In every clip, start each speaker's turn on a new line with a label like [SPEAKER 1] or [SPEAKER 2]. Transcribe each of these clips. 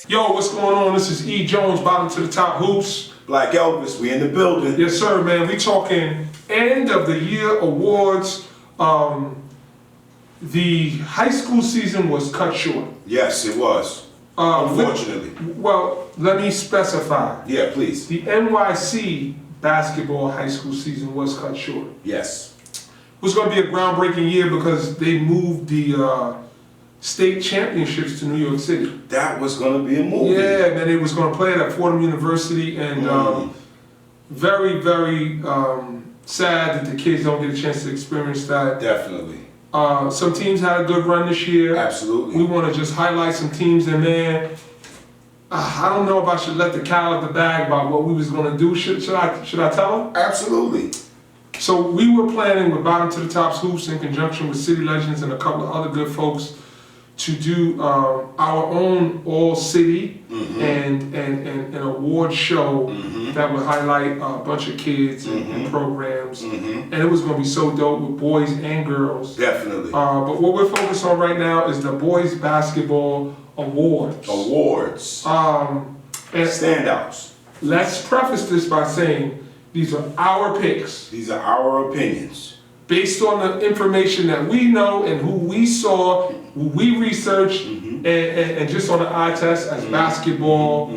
[SPEAKER 1] Yo, what's going on? This is E. Jones, Bottom to the Top Hoops.
[SPEAKER 2] Black Elvis, we in the building.
[SPEAKER 1] Yes, sir, man. We talking end of the year awards. The high school season was cut short.
[SPEAKER 2] Yes, it was. Unfortunately.
[SPEAKER 1] Well, let me specify.
[SPEAKER 2] Yeah, please.
[SPEAKER 1] The NYC basketball high school season was cut short.
[SPEAKER 2] Yes.
[SPEAKER 1] It was going to be a groundbreaking year because they moved the state championships to New York City.
[SPEAKER 2] That was going to be a movie.
[SPEAKER 1] Yeah, man, it was going to play it at Fordham University, and very, very sad that the kids don't get a chance to experience that.
[SPEAKER 2] Definitely.
[SPEAKER 1] Some teams had a good run this year.
[SPEAKER 2] Absolutely.
[SPEAKER 1] We want to just highlight some teams, and man, I don't know if I should let the cat out of the bag about what we was going to do. Should I tell them?
[SPEAKER 2] Absolutely.
[SPEAKER 1] So we were planning with Bottom to the Top's Hoops in conjunction with City Legends and a couple of other good folks to do our own all-city and award show that would highlight a bunch of kids and programs. And it was going to be so dope with boys and girls.
[SPEAKER 2] Definitely.
[SPEAKER 1] But what we're focused on right now is the Boys Basketball Awards.
[SPEAKER 2] Awards.
[SPEAKER 1] And
[SPEAKER 2] Standouts.
[SPEAKER 1] let's preface this by saying these are our picks.
[SPEAKER 2] These are our opinions.
[SPEAKER 1] Based on the information that we know and who we saw, who we researched, and just on the eye test as basketball,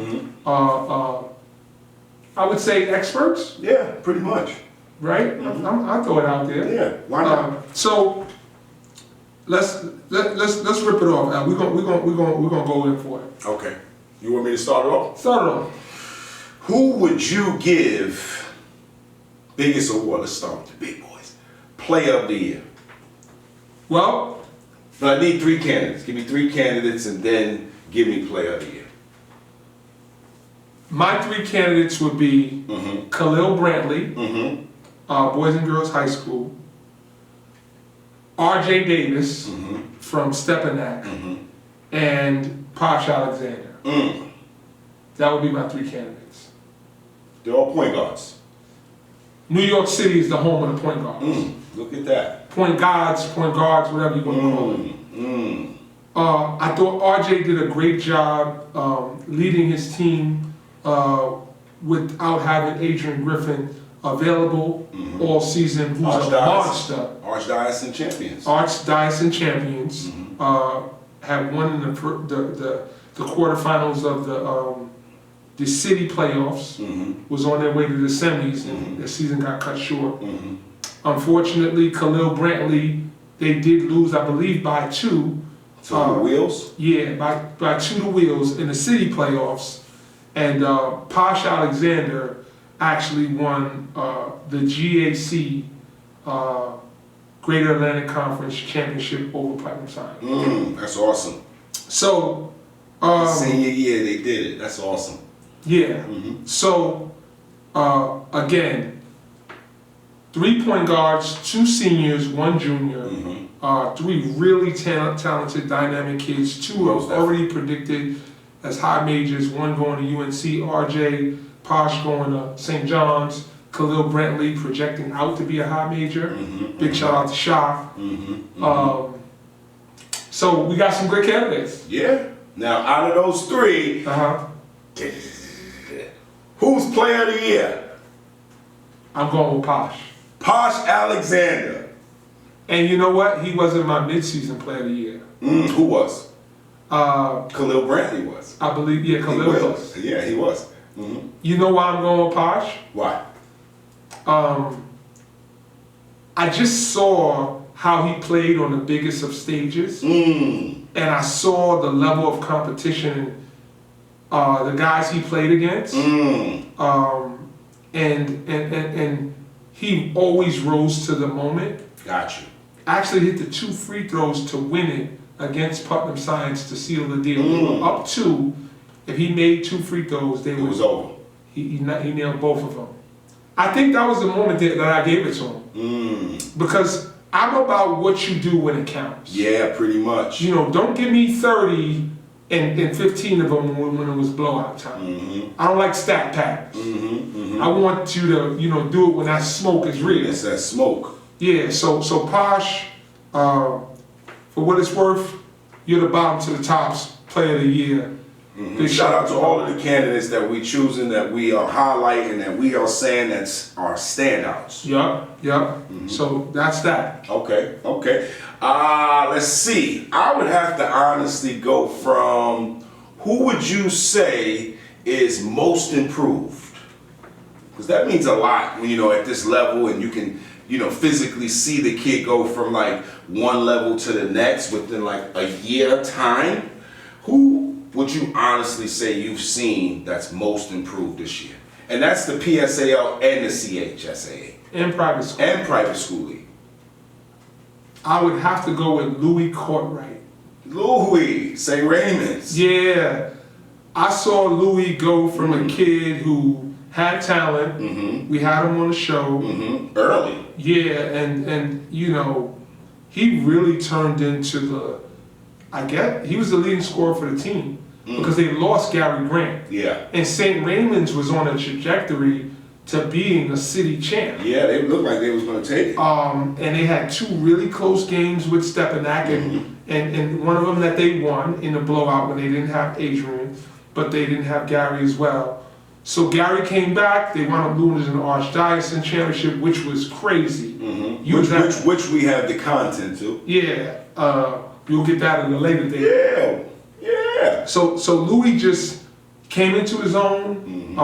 [SPEAKER 1] I would say experts.
[SPEAKER 2] Yeah, pretty much.
[SPEAKER 1] Right? I'll throw it out there.
[SPEAKER 2] Yeah, why not?
[SPEAKER 1] So let's rip it off. We're gonna go in for it.
[SPEAKER 2] Okay. You want me to start off?
[SPEAKER 1] Start it off.
[SPEAKER 2] Who would you give biggest award? Let's start with the big boys. Player of the year.
[SPEAKER 1] Well,
[SPEAKER 2] But I need 3 candidates. Give me 3 candidates and then give me player of the year.
[SPEAKER 1] my 3 candidates would be Khalil Brantley, Boys and Girls High School, R.J. Davis from Stepinac, and Posh Alexander. That would be my 3 candidates.
[SPEAKER 2] They're all point guards.
[SPEAKER 1] New York City is the home of the point guards.
[SPEAKER 2] Look at that.
[SPEAKER 1] Point guards, whatever you want to call it. I thought RJ did a great job leading his team without having Adrian Griffin available all season, who's a monster.
[SPEAKER 2] Archdiocese champions.
[SPEAKER 1] Archdiocese champions. Have won in the quarterfinals of the city playoffs, was on their way to the semis, and the season got cut short. Unfortunately, Khalil Brantley, they did lose, I believe, by 2.
[SPEAKER 2] To the Wheels?
[SPEAKER 1] Yeah, by 2 to Wheels in the city playoffs. And Posh Alexander actually won the GAC Greater Atlantic Conference Championship over Platinum Sign.
[SPEAKER 2] That's awesome.
[SPEAKER 1] So,
[SPEAKER 2] senior year, they did it. That's awesome.
[SPEAKER 1] Yeah. So, again, 3 point guards, 2 seniors, 1 junior, 3 really talented, dynamic kids. 2 are already predicted as high majors, 1 going to UNC, RJ, Posh going to St. John's, Khalil Brantley projecting out to be a high major. Big shout out to Shah. So we got some great candidates.
[SPEAKER 2] Yeah. Now, out of those 3, who's player of the year?
[SPEAKER 1] I'm going with Posh.
[SPEAKER 2] Posh Alexander.
[SPEAKER 1] And you know what? He wasn't my midseason player of the year.
[SPEAKER 2] Who was? Khalil Brantley was.
[SPEAKER 1] I believe, yeah, Khalil was.
[SPEAKER 2] Yeah, he was.
[SPEAKER 1] You know why I'm going with Posh?
[SPEAKER 2] Why?
[SPEAKER 1] I just saw how he played on the biggest of stages. And I saw the level of competition, the guys he played against. And he always rose to the moment.
[SPEAKER 2] Got you.
[SPEAKER 1] Actually hit the 2 free throws to win it against Putnam Science to seal the deal. They were up 2. If he made 2 free throws, it was
[SPEAKER 2] over.
[SPEAKER 1] He nailed both of them. I think that was the moment that I gave it to him. Because I'm about what you do when it counts.
[SPEAKER 2] Yeah, pretty much.
[SPEAKER 1] You know, don't give me 30 and 15 of them when it was blowout time. I don't like stat packs. I want you to, do it when that smoke is real.
[SPEAKER 2] It's that smoke.
[SPEAKER 1] Yeah, so Posh, for what it's worth, you're the Bottom to the Top's player of the year.
[SPEAKER 2] Shout out to all of the candidates that we choosing, that we are highlighting, that we are saying that's our standouts.
[SPEAKER 1] Yup. So that's that.
[SPEAKER 2] Okay. Let's see. I would have to honestly go from, who would you say is most improved? Because that means a lot when, at this level, and you can, physically see the kid go from like one level to the next within like a year time. Who would you honestly say you've seen that's most improved this year? And that's the PSAL and the CHSAA.
[SPEAKER 1] And private school.
[SPEAKER 2] And private school league.
[SPEAKER 1] I would have to go with Louis Courtright.
[SPEAKER 2] Louis, St. Raymond's.
[SPEAKER 1] Yeah. I saw Louis go from a kid who had talent. We had him on the show.
[SPEAKER 2] Early.
[SPEAKER 1] Yeah, and he really turned into he was the leading scorer for the team because they lost Gary Grant.
[SPEAKER 2] Yeah.
[SPEAKER 1] And St. Raymond's was on a trajectory to being a city champ.
[SPEAKER 2] Yeah, they looked like they was going to take it.
[SPEAKER 1] And they had 2 really close games with Stepanak, and one of them that they won in the blowout when they didn't have Adrian, but they didn't have Gary as well. So Gary came back. They wound up losing the Archdiocese Championship, which was crazy.
[SPEAKER 2] Which we have the content to.
[SPEAKER 1] Yeah, you'll get that in a later date.
[SPEAKER 2] Yeah.
[SPEAKER 1] So Louis just came into his own,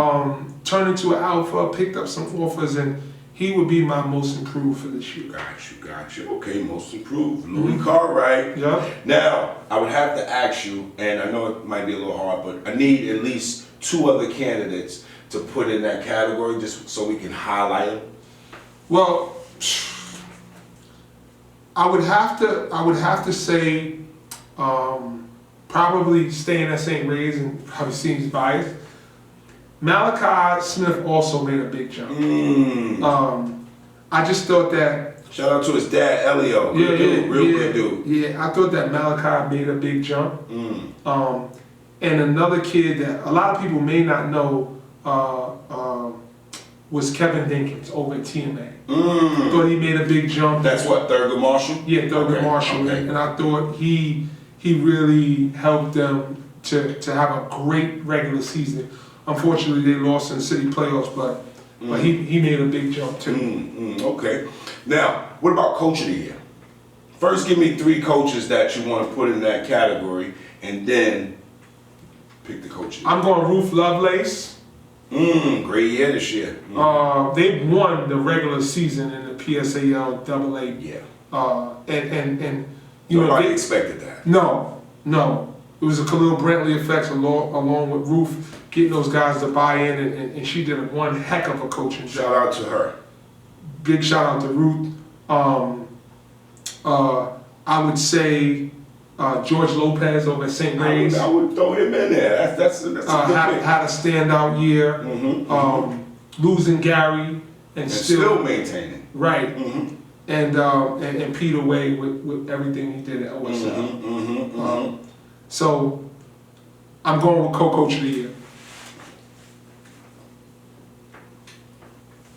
[SPEAKER 1] turned into an alpha, picked up some offers, and he would be my most improved for this year.
[SPEAKER 2] Got you. Okay, most improved. Louis Cartwright.
[SPEAKER 1] Yeah.
[SPEAKER 2] Now, I would have to ask you, and I know it might be a little hard, but I need at least 2 other candidates to put in that category just so we can highlight them.
[SPEAKER 1] Well, I would have to say probably staying at St. Ray's, and probably seems biased. Malachi Smith also made a big jump. I just thought that.
[SPEAKER 2] Shout out to his dad, Elio. Real good dude.
[SPEAKER 1] Yeah, I thought that Malachi made a big jump. And another kid that a lot of people may not know was Kevin Dinkins over at TMA. I thought he made a big jump.
[SPEAKER 2] That's what, Thurgood Marshall?
[SPEAKER 1] Yeah, Thurgood Marshall.
[SPEAKER 2] Okay.
[SPEAKER 1] And I thought he really helped them to have a great regular season. Unfortunately, they lost in the city playoffs, but he made a big jump too.
[SPEAKER 2] Okay. Now, what about Coach of the Year? First, give me 3 coaches that you want to put in that category, and then pick the coach of the year.
[SPEAKER 1] I'm going Ruth Lovelace.
[SPEAKER 2] Great year this year.
[SPEAKER 1] They won the regular season in the PSAL AA.
[SPEAKER 2] Yeah.
[SPEAKER 1] And
[SPEAKER 2] nobody expected that.
[SPEAKER 1] No. It was a Khalil Brantley effect along with Ruth getting those guys to buy in, and she did one heck of a coaching job.
[SPEAKER 2] Shout out to her.
[SPEAKER 1] Big shout out to Ruth. I would say George Lopez over at St. Ray's.
[SPEAKER 2] I would throw him in there. That's a good pick.
[SPEAKER 1] Had a standout year. Losing Gary and
[SPEAKER 2] still maintaining.
[SPEAKER 1] Right. And Peter Way with everything he did at OSL. So I'm going with co-coach of the year.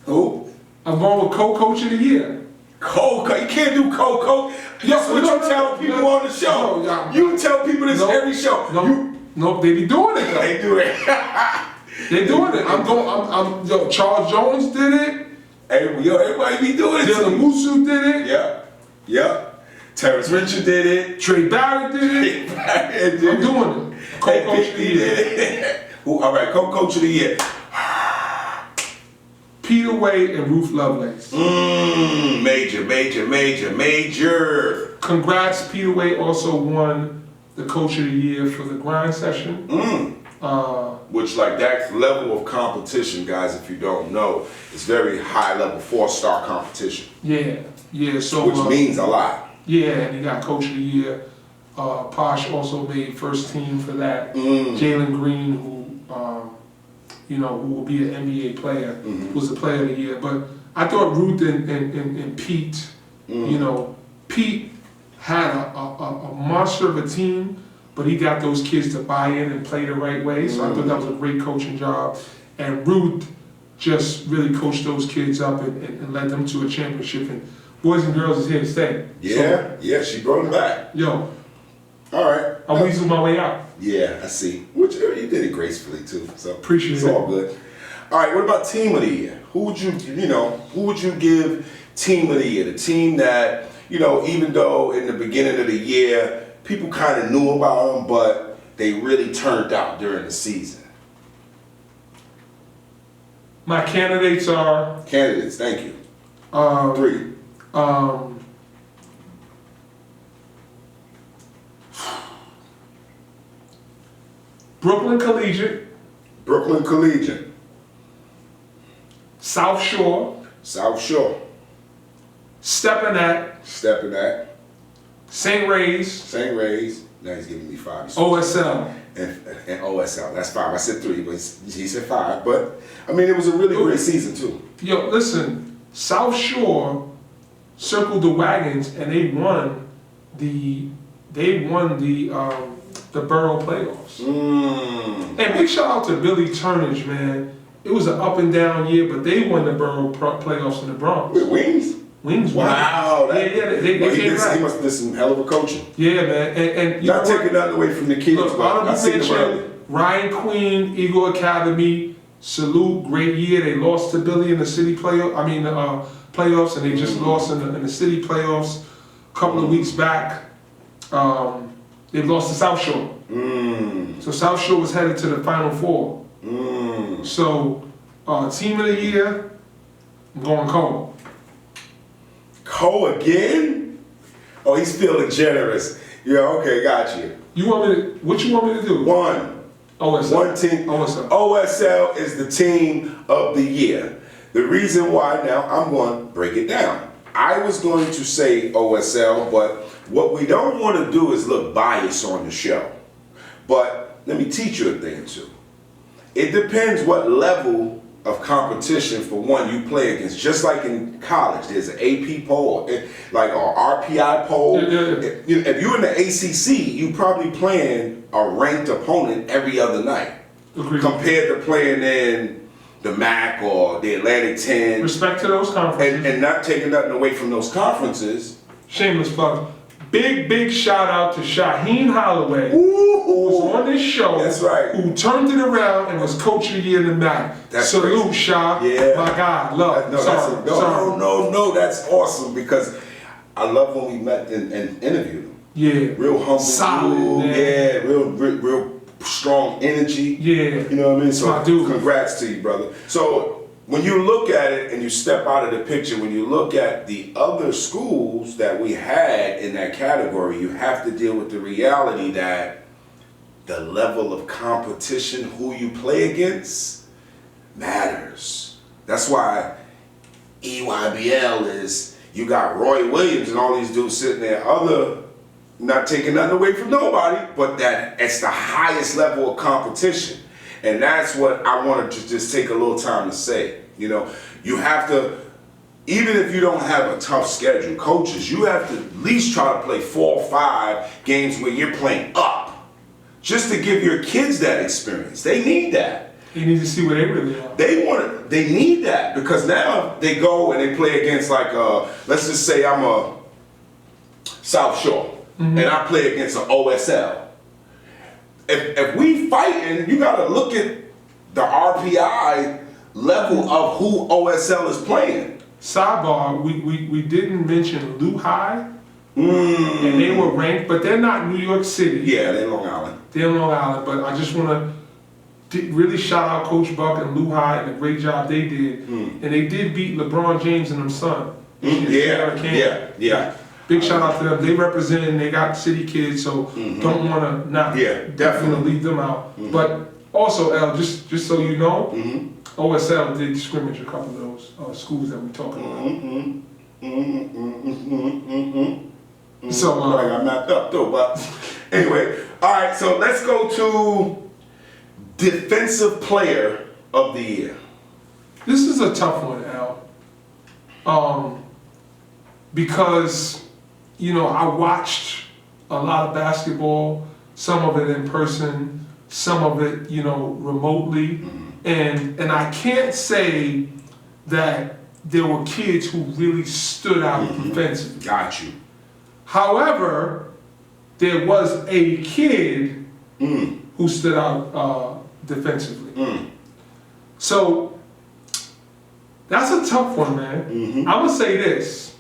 [SPEAKER 2] Who?
[SPEAKER 1] I'm going with co-coach of the year.
[SPEAKER 2] You can't do co-coach. That's what you tell people on the show. You tell people this every show.
[SPEAKER 1] No, they be doing it though.
[SPEAKER 2] They do it.
[SPEAKER 1] They doing it. Charles Jones did it.
[SPEAKER 2] Everybody be doing it.
[SPEAKER 1] Dylan Musu did it.
[SPEAKER 2] Yeah. Terrence Richard did it.
[SPEAKER 1] Trey Barrett did it. I'm doing it. Co-coach of the year.
[SPEAKER 2] All right, co-coach of the year.
[SPEAKER 1] Peter Way and Ruth Lovelace.
[SPEAKER 2] Major.
[SPEAKER 1] Congrats, Peter Way also won the Coach of the Year for the grind session.
[SPEAKER 2] Which, like, that level of competition, guys, if you don't know, is very high level, 4-star competition.
[SPEAKER 1] Yeah. So
[SPEAKER 2] which means a lot.
[SPEAKER 1] Yeah, and he got Coach of the Year. Posh also made first team for that. Jalen Green, who will be an NBA player, was the player of the year. But I thought Ruth and Pete, Pete had a monster of a team, but he got those kids to buy in and play the right way. So I thought that was a great coaching job. And Ruth just really coached those kids up and led them to a championship. And boys and girls is here to stay.
[SPEAKER 2] Yeah, she brought them back.
[SPEAKER 1] Yo.
[SPEAKER 2] All right.
[SPEAKER 1] I weasel my way out.
[SPEAKER 2] Yeah, I see. Which you did it gracefully too. So
[SPEAKER 1] Appreciate
[SPEAKER 2] it's
[SPEAKER 1] it.
[SPEAKER 2] all good. All right, what about team of the year? Who would you give team of the year? The team that, even though in the beginning of the year people kind of knew about them, but they really turned out during the season.
[SPEAKER 1] My candidates are
[SPEAKER 2] Candidates, thank you. 3.
[SPEAKER 1] Brooklyn Collegiate,
[SPEAKER 2] Brooklyn Collegiate,
[SPEAKER 1] South Shore,
[SPEAKER 2] South Shore,
[SPEAKER 1] Stepinac, St. Ray's,
[SPEAKER 2] St. Ray's. Now he's giving me 5.
[SPEAKER 1] OSL.
[SPEAKER 2] And OSL. That's 5. I said 3, but he said 5. But I mean, it was a really great season too.
[SPEAKER 1] Yo, listen, South Shore circled the wagons and they won the borough playoffs. And big shout out to Billy Turnage, man. It was an up and down year, but they won the borough playoffs in the Bronx.
[SPEAKER 2] With Wings?
[SPEAKER 1] Wings won.
[SPEAKER 2] Wow.
[SPEAKER 1] They came back.
[SPEAKER 2] He must have did some hell of a coaching.
[SPEAKER 1] Yeah, man. And
[SPEAKER 2] not taking nothing away from the kids,
[SPEAKER 1] look,
[SPEAKER 2] but I see them early.
[SPEAKER 1] Ryan Queen, Eagle Academy, salute, great year. They lost to Billy in the city playoffs, and they just lost in the city playoffs a couple of weeks back. They lost to South Shore. So South Shore was headed to the Final Four. So team of the year, I'm going Cole.
[SPEAKER 2] Cole again? Oh, he's feeling generous. Yeah, okay, got you.
[SPEAKER 1] What you want me to do?
[SPEAKER 2] 1.
[SPEAKER 1] OSL.
[SPEAKER 2] One team. OSL is the team of the year. The reason why, now I'm going to break it down. I was going to say OSL, but what we don't want to do is look biased on the show. But let me teach you a thing or two. It depends what level of competition, for one, you play against. Just like in college, there's an AP poll, like an RPI poll. If you're in the ACC, you probably playing a ranked opponent every other night.
[SPEAKER 1] Agreed.
[SPEAKER 2] Compared to playing in the MAC or the Atlantic 10.
[SPEAKER 1] Respect to those conferences.
[SPEAKER 2] And not taking nothing away from those conferences.
[SPEAKER 1] Shameless plug. Big shout out to Shaheen Holloway, who was on this show.
[SPEAKER 2] That's right.
[SPEAKER 1] Who turned it around and was coach of the year in the MAC. Salute,
[SPEAKER 2] crazy.
[SPEAKER 1] Shah.
[SPEAKER 2] Yeah.
[SPEAKER 1] My God, love.
[SPEAKER 2] No, that's awesome, because I love when we met and interviewed him.
[SPEAKER 1] Yeah.
[SPEAKER 2] Real humble.
[SPEAKER 1] Solid, man.
[SPEAKER 2] Yeah, real strong energy.
[SPEAKER 1] Yeah.
[SPEAKER 2] You know what I mean? So
[SPEAKER 1] my dude.
[SPEAKER 2] Congrats to you, brother. So when you look at it and you step out of the picture, when you look at the other schools that we had in that category, you have to deal with the reality that the level of competition, who you play against, matters. That's why EYBL is, you got Roy Williams and all these dudes sitting there, not taking nothing away from nobody, but that it's the highest level of competition. And that's what I wanted to just take a little time to say. You have to, even if you don't have a tough schedule, coaches, you have to at least try to play 4 or 5 games where you're playing up, just to give your kids that experience. They need that.
[SPEAKER 1] You need to see where they really are.
[SPEAKER 2] They need that, because now they go and they play against, like, let's just say I'm a South Shore, and I play against an OSL. If we fighting, you gotta look at the RPI level of who OSL is playing.
[SPEAKER 1] Sidebar, we didn't mention Lehigh, and they were ranked, but they're not New York City.
[SPEAKER 2] Yeah, they're Long Island.
[SPEAKER 1] They're Long Island, but I just want to really shout out Coach Buck and Lehigh and the great job they did. And they did beat LeBron James and them son.
[SPEAKER 2] Yeah.
[SPEAKER 1] Big shout out to them. They represent and they got city kids, so don't want to not definitely leave them out. But also, L, just so you know, OSL did scrimmage a couple of those schools that we're talking about. So
[SPEAKER 2] I got mapped up though, but anyway, all right. So let's go to Defensive Player of the Year.
[SPEAKER 1] This is a tough one, Al, because I watched a lot of basketball, some of it in person, some of it, remotely. And I can't say that there were kids who really stood out defensively.
[SPEAKER 2] Got you.
[SPEAKER 1] However, there was a kid who stood out defensively. So that's a tough one, man. I'm gonna say this.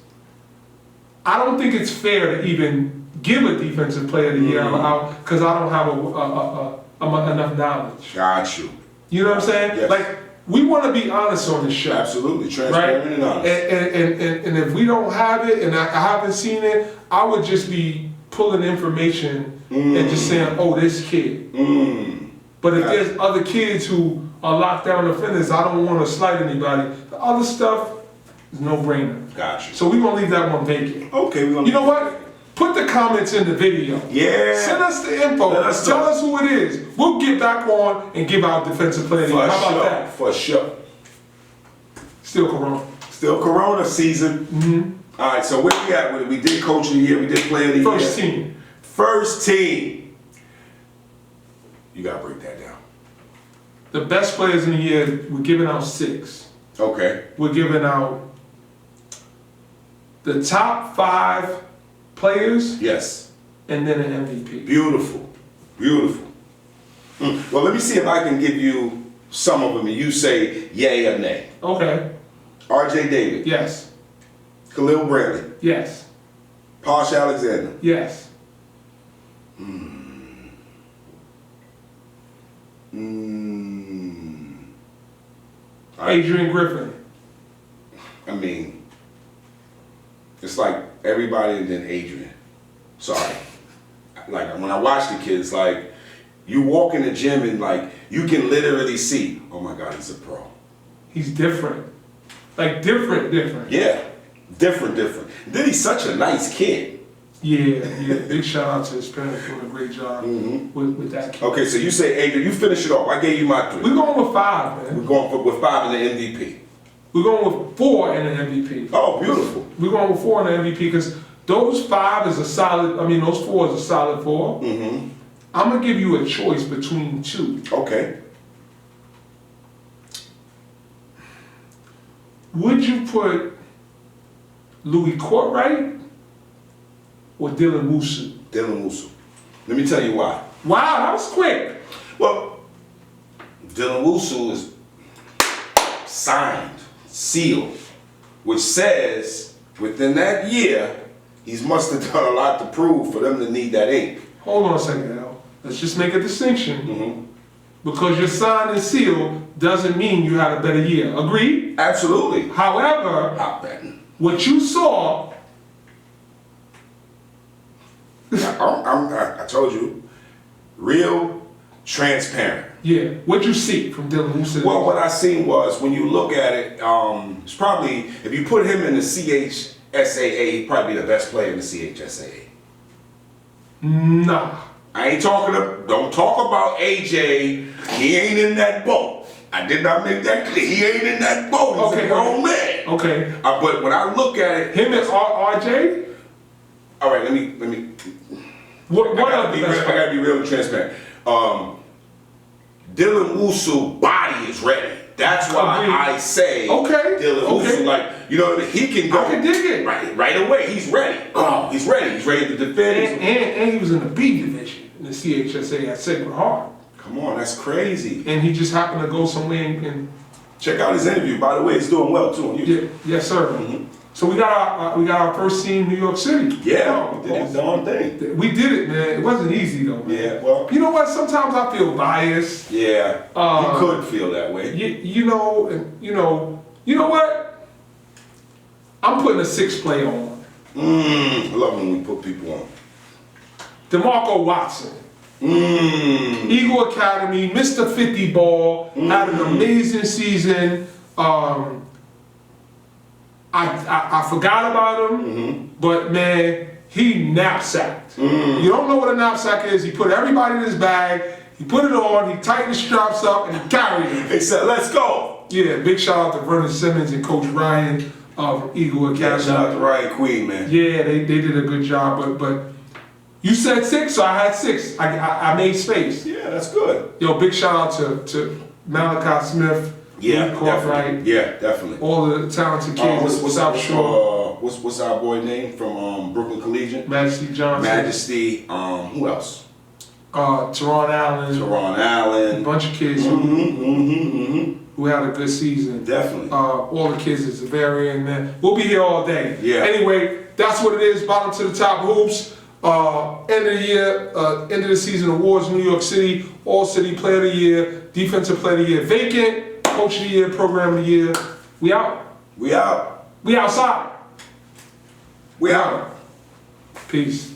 [SPEAKER 1] I don't think it's fair to even give a defensive player of the year out because I don't have enough knowledge.
[SPEAKER 2] Got you.
[SPEAKER 1] You know what I'm saying?
[SPEAKER 2] Yes.
[SPEAKER 1] Like, we want to be honest on this show.
[SPEAKER 2] Absolutely, transparent
[SPEAKER 1] right?
[SPEAKER 2] and honest.
[SPEAKER 1] And if we don't have it and I haven't seen it, I would just be pulling information and just saying, oh, this kid. But if there's other kids who are lockdown offenders, I don't want to slight anybody. The other stuff is no brainer.
[SPEAKER 2] Gotcha.
[SPEAKER 1] So we're gonna leave that one vacant.
[SPEAKER 2] Okay, we're gonna.
[SPEAKER 1] You know what? Put the comments in the video.
[SPEAKER 2] Yeah.
[SPEAKER 1] Send us the info. Tell us who it is. We'll get back on and give out defensive player of the year. How about that?
[SPEAKER 2] For sure.
[SPEAKER 1] Still Corona.
[SPEAKER 2] Still Corona season. All right, so where we at? We did coach of the year. We did player of the year.
[SPEAKER 1] First team.
[SPEAKER 2] First team. You gotta break that down.
[SPEAKER 1] The best players in the year, we're giving out 6.
[SPEAKER 2] Okay.
[SPEAKER 1] We're giving out the top 5 players.
[SPEAKER 2] Yes.
[SPEAKER 1] And then an MVP.
[SPEAKER 2] Beautiful. Beautiful. Well, let me see if I can give you some of them and you say yay or nay.
[SPEAKER 1] Okay.
[SPEAKER 2] R.J. David.
[SPEAKER 1] Yes.
[SPEAKER 2] Khalil Bradley.
[SPEAKER 1] Yes.
[SPEAKER 2] Posh Alexander.
[SPEAKER 1] Yes. Adrian Griffin.
[SPEAKER 2] I mean, it's like everybody and then Adrian. Sorry. Like when I watch the kids, like you walk in the gym and like you can literally see, oh my God, he's a pro.
[SPEAKER 1] He's different. Like different.
[SPEAKER 2] Yeah, different. Then he's such a nice kid.
[SPEAKER 1] Yeah. Big shout out to his parents doing a great job with that kid.
[SPEAKER 2] Okay, so you say Adrian, you finish it off. I gave you my 3.
[SPEAKER 1] We're going with 5, man.
[SPEAKER 2] We're going with 5 in the MVP.
[SPEAKER 1] We're going with 4 in the MVP.
[SPEAKER 2] Oh, beautiful.
[SPEAKER 1] We're going with 4 in the MVP because those 5 is a solid, those 4 is a solid 4. I'm going to give you a choice between 2.
[SPEAKER 2] Okay.
[SPEAKER 1] Would you put Louis Courtright or Dylan Wusu?
[SPEAKER 2] Dylan Wusu. Let me tell you why.
[SPEAKER 1] Wow, that was quick.
[SPEAKER 2] Well, Dylan Wusu is signed, sealed, which says within that year, he must have done a lot to prove for them to need that 8.
[SPEAKER 1] Hold on a second, Al. Let's just make a distinction. Because you're signed and sealed doesn't mean you had a better year. Agreed?
[SPEAKER 2] Absolutely.
[SPEAKER 1] However,
[SPEAKER 2] Hot betting.
[SPEAKER 1] what you saw...
[SPEAKER 2] I told you, real, transparent.
[SPEAKER 1] Yeah, what'd you see from Dylan Wusu?
[SPEAKER 2] Well, what I seen was, when you look at it, it's probably, if you put him in the CHSAA, he'd probably be the best player in the CHSAA.
[SPEAKER 1] Nah.
[SPEAKER 2] I ain't talking don't talk about AJ. He ain't in that boat. I did not make that clear. He ain't in that boat. He's a grown man.
[SPEAKER 1] Okay.
[SPEAKER 2] But when I look at it,
[SPEAKER 1] him and RJ.
[SPEAKER 2] All right, let me.
[SPEAKER 1] What
[SPEAKER 2] I gotta be real and transparent. Dylan Wusu body is ready. That's why I say Dylan Wusu, like, you know, he can go.
[SPEAKER 1] I can dig it.
[SPEAKER 2] Right away. He's ready. Oh, he's ready. He's ready to defend.
[SPEAKER 1] And he was in the B division in the CHSA at Sacred Heart.
[SPEAKER 2] Come on, that's crazy.
[SPEAKER 1] And he just happened to go somewhere and
[SPEAKER 2] check out his interview. By the way, he's doing well too on YouTube.
[SPEAKER 1] Yeah, yes, sir. So we got our first team in New York City.
[SPEAKER 2] Yeah, we did his darn thing.
[SPEAKER 1] We did it, man. It wasn't easy though, man.
[SPEAKER 2] Yeah, well,
[SPEAKER 1] you know what? Sometimes I feel biased.
[SPEAKER 2] Yeah, you could feel that way.
[SPEAKER 1] You know what? I'm putting a 6 play on.
[SPEAKER 2] I love when we put people on. DeMarco
[SPEAKER 1] Watson. Eagle Academy, Mr. 50 ball, had an amazing season. I forgot about him, but man, he knapsacked. You don't know what a knapsack is. He put everybody in his bag, he put it on, he tightened the straps up, and he carried it.
[SPEAKER 2] He said, let's go.
[SPEAKER 1] Yeah, big shout out to Vernon Simmons and Coach Ryan of Eagle Academy.
[SPEAKER 2] Yeah, shout out to Ryan Queen, man.
[SPEAKER 1] Yeah, they did a good job, but you said 6, so I had 6. I made space.
[SPEAKER 2] Yeah, that's good.
[SPEAKER 1] Yo, big shout out to Malachi Smith.
[SPEAKER 2] Yeah, definitely. Yeah, definitely.
[SPEAKER 1] All the talented kids at South Shore.
[SPEAKER 2] What's our boy name from Brooklyn Collegiate?
[SPEAKER 1] Majesty Johnson.
[SPEAKER 2] Majesty. Who else?
[SPEAKER 1] Teron Allen.
[SPEAKER 2] Teron
[SPEAKER 1] A
[SPEAKER 2] Allen.
[SPEAKER 1] bunch of kids who had a good season.
[SPEAKER 2] Definitely.
[SPEAKER 1] All the kids is varying, man. We'll be here all day.
[SPEAKER 2] Yeah.
[SPEAKER 1] Anyway, that's what it is. Bottom to the top hoops. End of the year, end of the season awards, New York City, All City Player of the Year, Defensive Player of the Year, vacant, Coach of the Year, Program of the Year. We out.
[SPEAKER 2] We out.
[SPEAKER 1] We outside.
[SPEAKER 2] We out.
[SPEAKER 1] Peace.